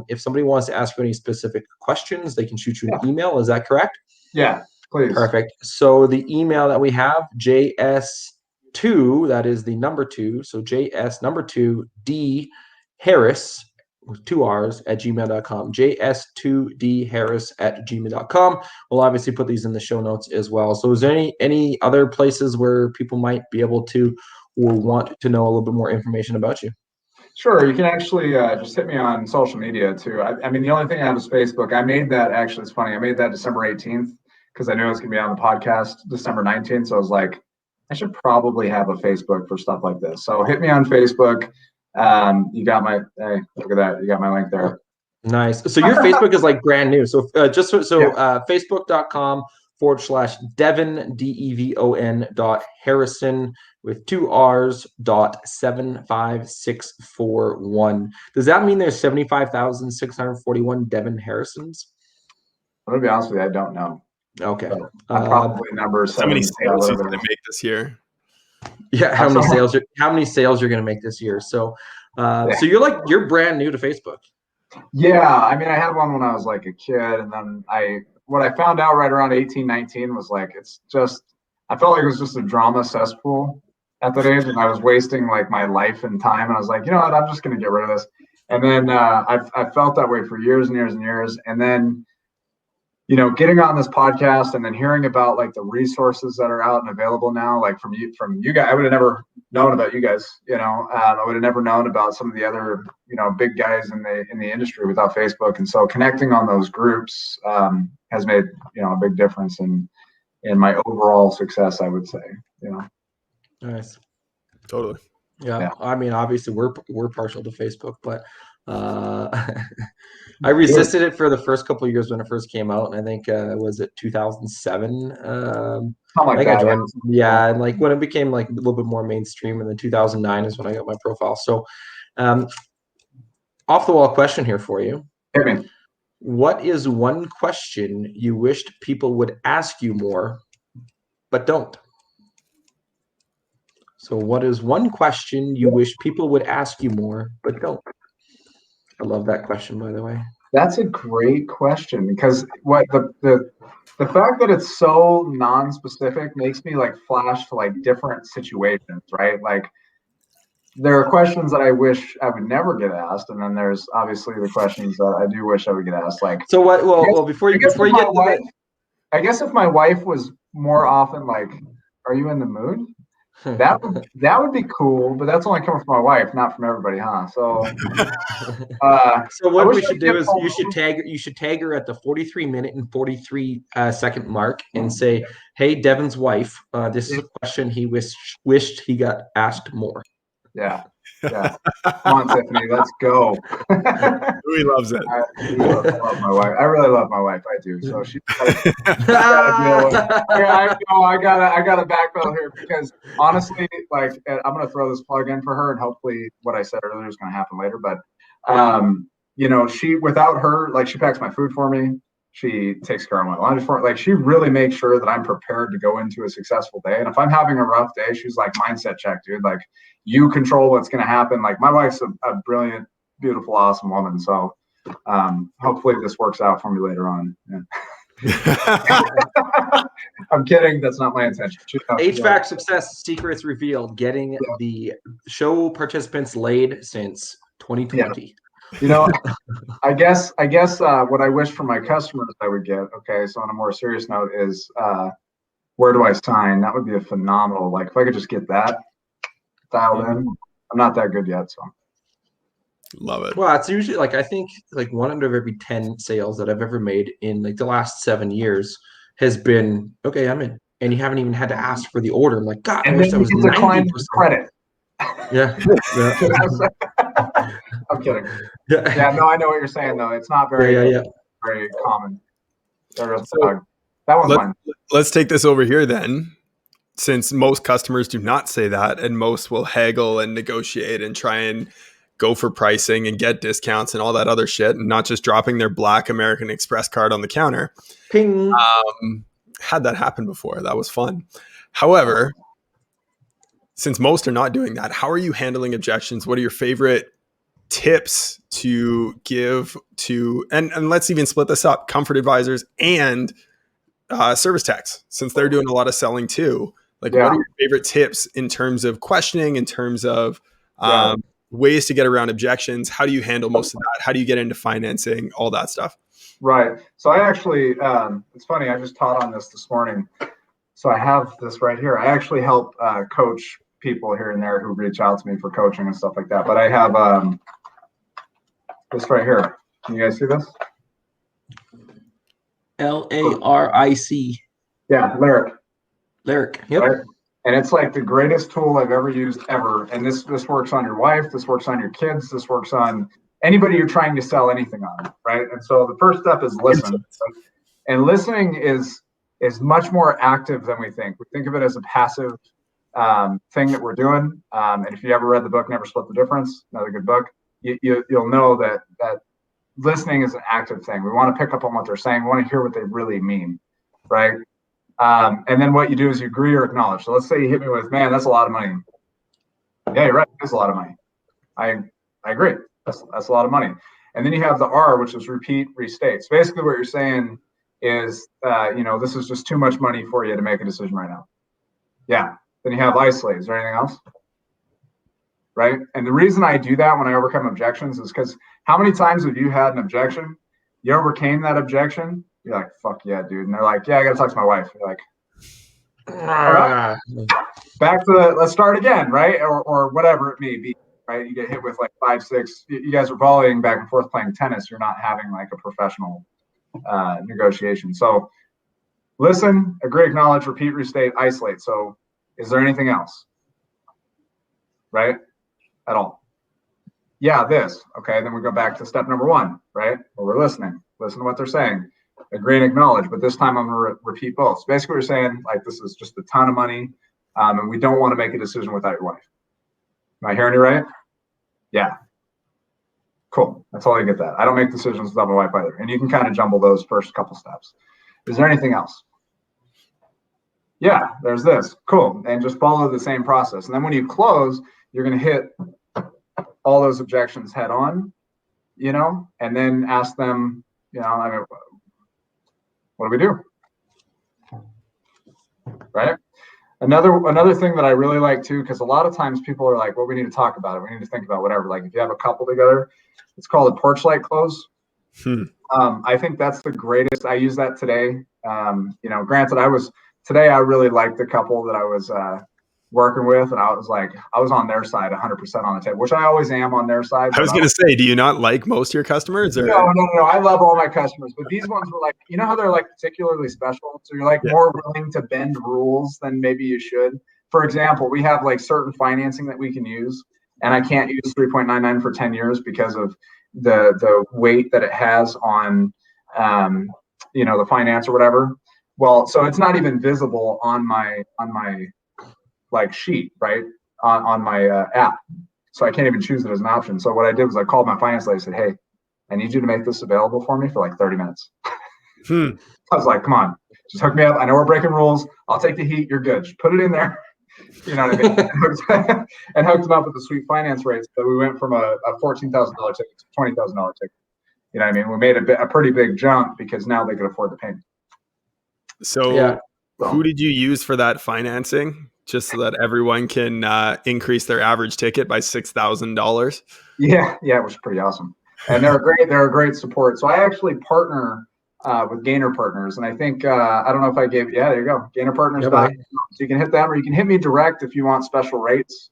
if somebody wants to ask you any specific questions, they can shoot you an email. Is that correct? Yeah, please. Perfect. So the email that we have, JS2, that is the number 2. So JS number 2, D Harris with 2 R's at gmail.com. JS2dharris at gmail.com. We'll obviously put these in the show notes as well. So is there any other places where people might be able to or want to know a little bit more information about you? Sure. You can actually just hit me on social media too. I mean, the only thing I have is Facebook. I made that, actually, it's funny. I made that December 18th because I knew I was going to be on the podcast December 19th. So I was like, I should probably have a Facebook for stuff like this. So hit me on Facebook. You got my, hey, look at that. You got my link there. Nice. So your Facebook is like brand new. So Facebook.com/Devin, DEVON with 2 R's .75641. Does that mean there's 75,641 Devin Harrisons? I'm going to be honest with you. I don't know. Okay. So I'm probably number 7. How many sales he's going to make this year? Yeah. How many sales you're going to make this year? So, so you're brand new to Facebook. Yeah. I mean, I had one when I was like a kid, and then what I found out right around 18, 19 was like, I felt like it was just a drama cesspool at that age, and I was wasting like my life and time. And I was like, you know what, I'm just going to get rid of this. And then I felt that way for years and years and years. And then, getting on this podcast and then hearing about like the resources that are out and available now, like from you guys, I would have never known about you guys. I would have never known about some of the other, big guys in the industry without Facebook. And so connecting on those groups has made, a big difference in my overall success, I would say. Nice. Totally. Yeah. I mean, obviously we're partial to Facebook, but I resisted it for the first couple of years when it first came out, and I think was it 2007? Something I like think that. I joined. Yeah, and like when it became like a little bit more mainstream, and then 2009 is when I got my profile. So, off the wall question here for you. Hit me. What is one question you wished people would ask you more, but don't? So what is one question you wish people would ask you more, but don't? I love that question, by the way. That's a great question, because what the fact that it's so non-specific makes me like flash to like different situations, right? Like there are questions that I wish I would never get asked, and then there's obviously the questions that I do wish I would get asked. Like, so what? Well, before you get to I guess if my wife was more often like, "Are you in the mood?" That would be cool, but that's only coming from my wife, not from everybody, huh? So, so what we should do is you should tag her at the 43-minute and 43-second mark and say, "Hey, Devin's wife, this is a question he wished he got asked more." Yeah. Come on, Tiffany, let's go. He loves it. I love my wife. I really love my wife. I do. So she gotta deal with. I gotta backpedal here, because honestly, like, I'm gonna throw this plug in for her, and hopefully what I said earlier is gonna happen later. But she, without her, like, she packs my food for me. She takes care of my laundry for me. Like, she really makes sure that I'm prepared to go into a successful day. And if I'm having a rough day, she's like, mindset check, dude. Like, you control what's going to happen. Like, my wife's a brilliant, beautiful, awesome woman. So hopefully this works out for me later on. Yeah. I'm kidding. That's not my intention. HVAC success secrets revealed. Getting the show participants laid since 2020. Yeah. I guess what I wish for my customers I would get. Okay, so on a more serious note is Where do I sign? That would be a phenomenal. Like if I could just get that dialed in. I'm not that good yet, so. Love it. Well, it's usually like I think like 1 out of every 10 sales that I've ever made in like the last 7 years has been okay. I'm in, and you haven't even had to ask for the order. I'm like, God, I And wish then that was you get declined 90%. credit. Yeah, yeah, I'm kidding. yeah, Yeah, no, I know what you're saying though. It's not very, yeah. very common. There goes the So dog. That one's mine. let's take this over here then. Since most customers do not say that, and most will haggle and negotiate and try and go for pricing and get discounts and all that other shit, and not just dropping their black American Express card on the counter. Ping. Had that happen before. That was fun. However, since most are not doing that, how are you handling objections? What are your favorite tips to give to, and let's even split this up, comfort advisors and service techs, since they're doing a lot of selling too. Like, what are your favorite tips in terms of questioning, in terms of ways to get around objections? How do you handle most of that? How do you get into financing, all that stuff? Right. So I actually, it's funny, I just taught on this morning. So I have this right here. I actually help coach people here and there who reach out to me for coaching and stuff like that. But I have this right here. Can you guys see this? LARIC. Yeah, Lyric. Lyric. Yep. Right? And it's like the greatest tool I've ever used ever. And this works on your wife. This works on your kids. This works on anybody you're trying to sell anything on, right? And so the first step is listen. And listening is much more active than we think. We think of it as a passive thing that we're doing. And if you ever read the book, Never Split the Difference, another good book, you'll know that listening is an active thing. We want to pick up on what they're saying. We want to hear what they really mean, right? And then what you do is you agree or acknowledge. So let's say you hit me with, man, that's a lot of money. Yeah, you're right. It's a lot of money. I agree. That's a lot of money. And then you have the R, which is repeat, restate. So basically what you're saying is, this is just too much money for you to make a decision right now. Yeah. Then you have isolate. Is there anything else? Right. And the reason I do that when I overcome objections is because how many times have you had an objection? You overcame that objection. You're like, fuck yeah, dude. And they're like, yeah, I got to talk to my wife. You're like, all right. Back to let's start again. Right. Or whatever it may be. Right. You get hit with like 5, 6. You guys are volleying back and forth playing tennis. You're not having like a professional negotiation. So listen, agree, acknowledge, repeat, restate, isolate. So is there anything else? Right? At all? Yeah, this. Okay. Then we go back to step number 1, right? Where we're listening. Listen to what they're saying. Agree and acknowledge. But this time I'm going to repeat both. So basically, we're saying like this is just a ton of money, and we don't want to make a decision without your wife. Am I hearing you right? Yeah. Cool. That's all you get that. I don't make decisions without my wife either. And you can kind of jumble those first couple steps. Is there anything else? Yeah, there's this. Cool. And just follow the same process. And then when you close, you're going to hit all those objections head on, and then ask them, what do we do? Right? Another thing that I really like too, because a lot of times people are like, well, we need to talk about it. We need to think about whatever. Like if you have a couple together, it's called a porch light close. I think that's the greatest. I use that today. Granted, today I really liked the couple that I was working with, and I was on their side 100% on the table, which I always am on their side. I was going to say, do you not like most of your customers? Or? No. I love all my customers, but these ones were like, how they're like particularly special. So you're like more willing to bend rules than maybe you should. For example, we have like certain financing that we can use, and I can't use 3.99 for 10 years because of the weight that it has on, the finance or whatever. Well, so it's not even visible on my like sheet, right? On my app. So I can't even choose it as an option. So what I did was I called my finance lady and said, hey, I need you to make this available for me for like 30 minutes. I was like, come on, just hook me up. I know we're breaking rules. I'll take the heat. You're good. Just put it in there. You know what I mean? And hooked them up with the sweet finance rates. So we went from a $14,000 ticket to $20,000 ticket. You know what I mean? We made a pretty big jump because now they could afford the payment. So who did you use for that financing? Just so that everyone can increase their average ticket by $6,000. Yeah, it was pretty awesome, and they're a great support. So I actually partner with Gainer Partners. And I think, I don't know if I gave, there you go, GainerPartners. Yeah, So you can hit them, or you can hit me direct if you want special rates.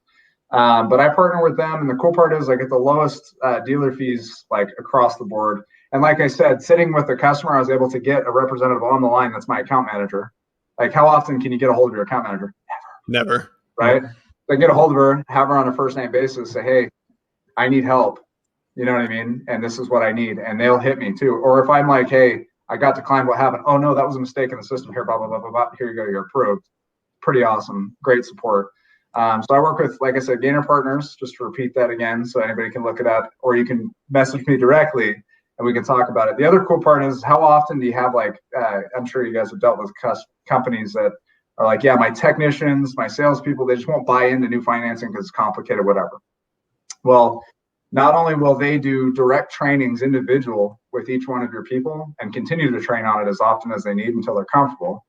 But I partner with them. And the cool part is I get the lowest dealer fees like across the board. And like I said, sitting with the customer, I was able to get a representative on the line. That's my account manager. Like, how often can you get a hold of your account manager? Never. Right? So I get a hold of her, have her on a first name basis, say, hey, I need help. You know what I mean? And this is what I need. And they'll hit me too. Or if I'm like, hey, I got declined, what happened? Oh no, that was a mistake in the system here, blah, blah, blah, blah, blah. Here you go, you're approved. Pretty awesome. Great support. So I work with, like I said, Gainer Partners, just to repeat that again, so anybody can look it up, or you can message me directly and we can talk about it. The other cool part is, how often do you have, like, I'm sure you guys have dealt with companies that are like, yeah, my technicians, my salespeople, they just won't buy into new financing because it's complicated, whatever. Well, not only will they do direct trainings individual with each one of your people and continue to train on it as often as they need until they're comfortable,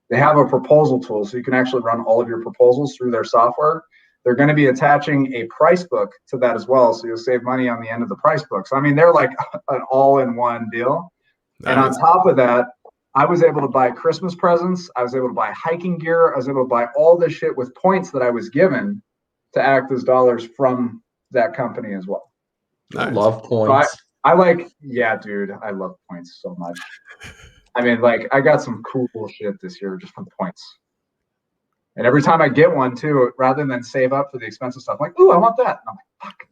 they have a proposal tool, so you can actually run all of your proposals through their software. They're going to be attaching a price book to that as well, so you'll save money on the end of the price book. So I mean, they're like an all-in-one deal. Nice. And on top of that, I was able to buy Christmas presents. I was able to buy hiking gear. I was able to buy all this shit with points that I was given to act as dollars from that company as well. Nice. I love points. So I like, yeah, dude, I love points so much. I mean, like, I got some cool shit this year just from points. And every time I get one too, rather than save up for the expensive stuff, I'm like, ooh, I want that. And I'm like, fuck.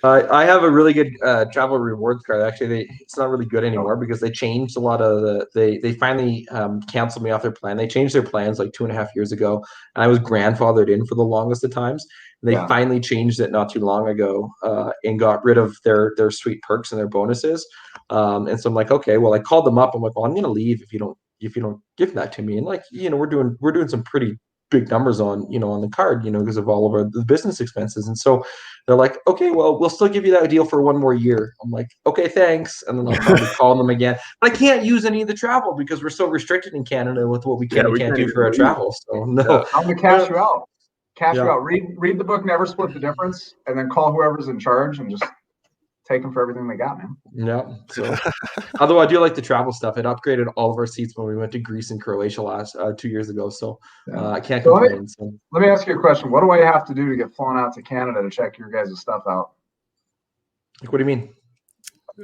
I have a really good travel rewards card. Actually, it's not really good anymore because they changed a lot of they finally canceled me off their plan. They changed their plans like 2.5 years ago, and I was grandfathered in for the longest of times. They finally changed it not too long ago and got rid of their sweet perks and their bonuses. And so I'm like, okay, well, I called them up. I'm like, well, I'm going to leave if you don't give that to me. And like, we're doing some pretty big numbers on the card, because of all of the business expenses. And so they're like, okay, well, we'll still give you that deal for 1 more year. I'm like, okay, thanks. And then I'll probably call them again. But I can't use any of the travel because we're so restricted in Canada with what we can and can't do for our travel. So no. I'm going to cash you out. You out. Read the book, Never Split the Difference, and then call whoever's in charge and just take them for everything they got, man. Yeah. So, although I do like the travel stuff, it upgraded all of our seats when we went to Greece and Croatia last 2 years ago. So I can't complain. Let me ask you a question. What do I have to do to get flown out to Canada to check your guys' stuff out? Like, what do you mean?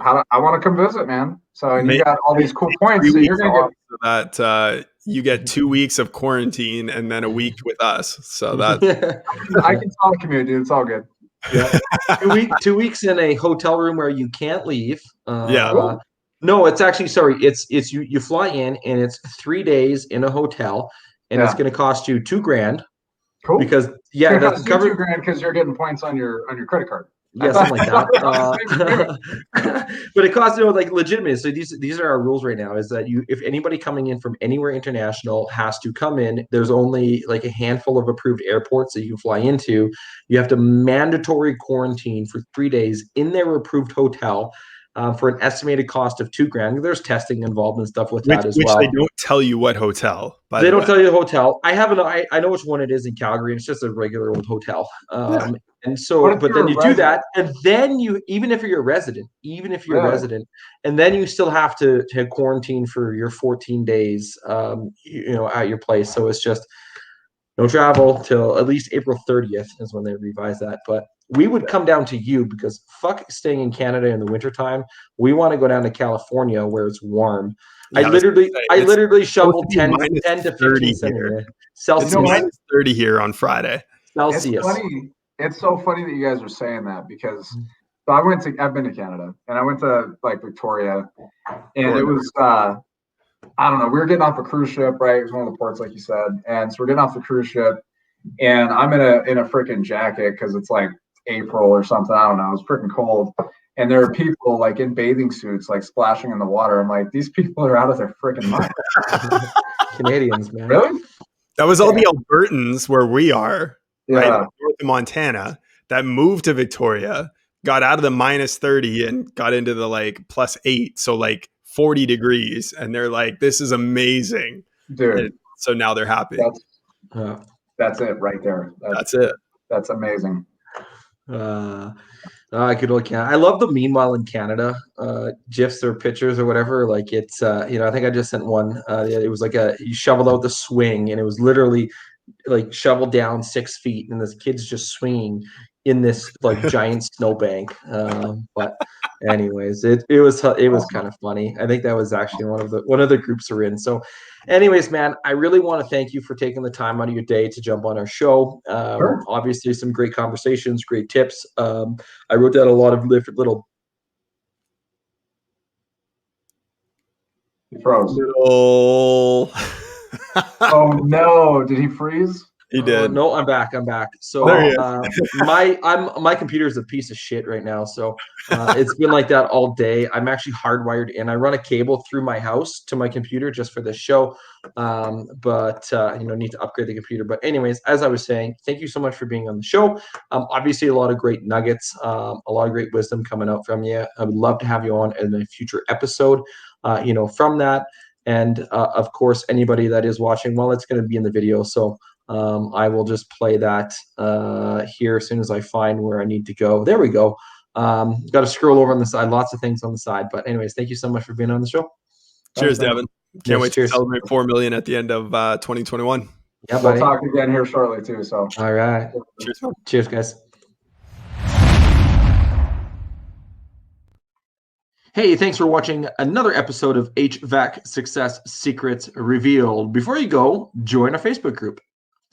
I want to come visit, man. So you got all these cool points. So you're going to get that. You get 2 weeks of quarantine and then a week with us. So that I can telecommute, dude. It's all good. Yeah. 2 weeks in a hotel room where you can't leave. Cool. No, it's actually, sorry. It's you fly in and it's 3 days in a hotel and it's going to cost you $2,000. Cool. Because that's covered $2,000 because you're getting points on your credit card. Yeah, something like that. But it costs, like, legitimate. So these are our rules right now, is that if anybody coming in from anywhere international has to come in, there's only like a handful of approved airports that you can fly into. You have to mandatory quarantine for 3 days in their approved hotel for an estimated cost of $2,000. There's testing involved and stuff with that as well. Which they don't tell you what hotel. They don't tell you the hotel. I know which one it is in Calgary, and it's just a regular old hotel. And so, but then you do that, and then even if you're a resident, and then you still have to quarantine for your 14 days, at your place. So it's just no travel till at least April 30th is when they revise that. But we would come down to you because fuck staying in Canada in the wintertime. We want to go down to California where it's warm. I literally shoveled 10 to 15 centimeters Celsius. It's minus 30 here on Friday. Celsius. It's so funny that you guys are saying that because I've been to Canada and I went to like Victoria and it was I don't know, we were getting off a cruise ship, right? It was one of the ports, like you said. And so we're getting off the cruise ship and I'm in a freaking jacket because it's like April or something. I don't know. It's freaking cold. And there are people like in bathing suits, like splashing in the water. I'm like, these people are out of their freaking mind. Canadians, man. Really? That was all the Albertans where we are. Yeah. Right, north of Montana, that moved to Victoria, got out of the minus 30 and got into the like +8, so like 40 degrees, and they're like, "This is amazing, dude." And so now they're happy. That's it right there. That's it. That's amazing. Good old Canada. I love the meanwhile in Canada gifs or pictures or whatever. Like it's I think I just sent one. It was like you shoveled out the swing, and it was literally like shoveled down 6 feet, and this kid's just swinging in this like giant snowbank. But anyways, it was kind of funny. I think that was actually one of the groups we're in. So anyways, man, I really want to thank you for taking the time out of your day to jump on our show. Sure. Obviously some great conversations, great tips. I wrote down a lot of different little He froze. Little. Oh no! Did he freeze? He did. No, I'm back. So There he is. my computer is a piece of shit right now. So it's been like that all day. I'm actually hardwired in. I run a cable through my house to my computer just for this show. But need to upgrade the computer. But anyways, as I was saying, thank you so much for being on the show. Obviously a lot of great nuggets, a lot of great wisdom coming out from you. I would love to have you on in a future episode, from that. And of course, anybody that is watching, well, it's going to be in the video. So I will just play that here as soon as I find where I need to go. There we go. Got to scroll over on the side. Lots of things on the side. But anyways, thank you so much for being on the show. Cheers, Devin. Can't wait cheers. to celebrate 4 million at the end of 2021. Yeah, We'll talk again here shortly too. So all right. Cheers. Cheers, guys. Hey, thanks for watching another episode of HVAC Success Secrets Revealed. Before you go, join our Facebook group,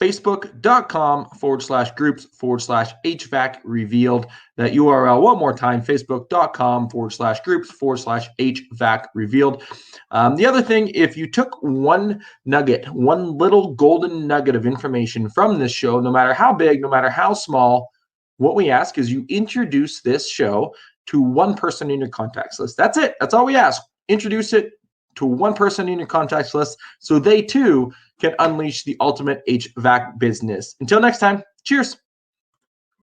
facebook.com/groups/HVAC Revealed. That URL one more time, facebook.com/groups/HVAC Revealed. The other thing, if you took one little golden nugget of information from this show, no matter how big, no matter how small, what we ask is you introduce this show to one person in your contacts list. That's it. That's all we ask. Introduce it to one person in your contacts list so they too can unleash the ultimate HVAC business. Until next time, cheers.